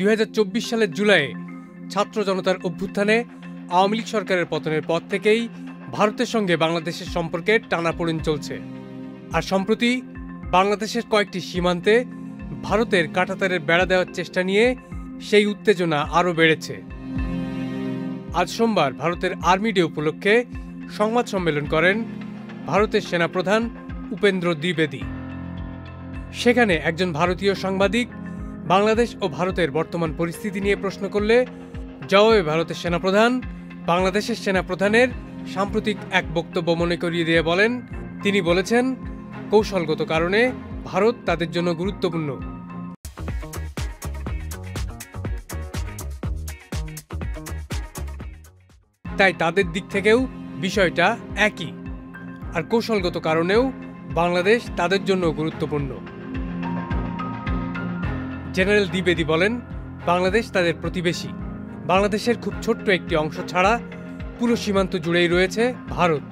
2024 সালের জুলাইয়ে ছাত্র জনতার অভ্যুত্থানে আওয়ামী লীগ সরকারের পতনের পর থেকেই ভারতের সঙ্গে বাংলাদেশের সম্পর্কে টানাপোড়েন চলছে। আর সম্প্রতি বাংলাদেশের কয়েকটি সীমান্তে ভারতের কাঁটাতারের বেড়া দেওয়ার চেষ্টা নিয়ে সেই উত্তেজনা আরও বেড়েছে। আজ সোমবার ভারতের আর্মি ডে উপলক্ষে সংবাদ সম্মেলন করেন ভারতের সেনাপ্রধান উপেন্দ্র দ্বিবেদী। সেখানে একজন ভারতীয় সাংবাদিক বাংলাদেশ ও ভারতের বর্তমান পরিস্থিতি নিয়ে প্রশ্ন করলে জবাবে ভারতের সেনাপ্রধান বাংলাদেশের সেনাপ্রধানের সাম্প্রতিক এক বক্তব্য মনে করিয়ে দিয়ে বলেন, তিনি বলেছেন, কৌশলগত কারণে ভারত তাদের জন্য গুরুত্বপূর্ণ। তাই তাদের দিক থেকেও বিষয়টা একই, আর কৌশলগত কারণেও বাংলাদেশ তাদের জন্য গুরুত্বপূর্ণ। জেনারেল দ্বিবেদী বলেন, বাংলাদেশ তাদের প্রতিবেশী। বাংলাদেশের খুব ছোট্ট একটি অংশ ছাড়া পুরো সীমান্ত জুড়েই রয়েছে ভারত।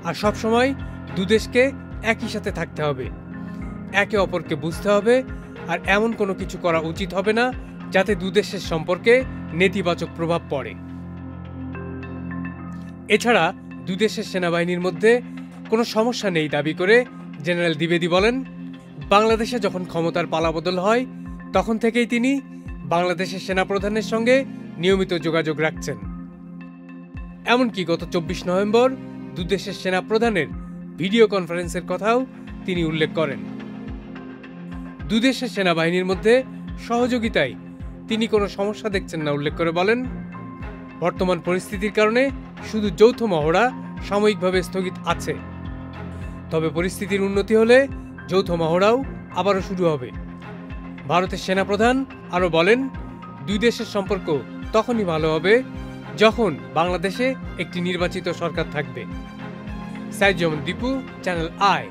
আর সবসময় দুদেশকে একই সাথে থাকতে হবে, একে অপরকে বুঝতে হবে, আর এমন কোনো কিছু করা উচিত হবে না যাতে দুদেশের সম্পর্কে নেতিবাচক প্রভাব পড়ে। এছাড়া দুদেশের সেনাবাহিনীর মধ্যে কোনো সমস্যা নেই দাবি করে জেনারেল দ্বিবেদী বলেন, বাংলাদেশে যখন ক্ষমতার পালাবদল হয় তখন থেকেই তিনি বাংলাদেশের সেনাপ্রধানের সঙ্গে নিয়মিত যোগাযোগ রাখছেন। এমনকি গত 24 নভেম্বর দুদেশের সেনাপ্রধানের ভিডিও কনফারেন্সের কথাও তিনি উল্লেখ করেন। দুদেশের সেনাবাহিনীর মধ্যে সহযোগিতায় তিনি কোনো সমস্যা দেখছেন না উল্লেখ করে বলেন, বর্তমান পরিস্থিতির কারণে শুধু যৌথ মহড়া সাময়িকভাবে স্থগিত আছে, তবে পরিস্থিতির উন্নতি হলে যৌথ মহড়াও আবারও শুরু হবে। ভারতের সেনাপ্রধান আরও বলেন, দুই দেশের সম্পর্ক তখনই ভালো হবে যখন বাংলাদেশে একটি নির্বাচিত সরকার থাকবে। সাইদ জামান দীপু, চ্যানেল আই।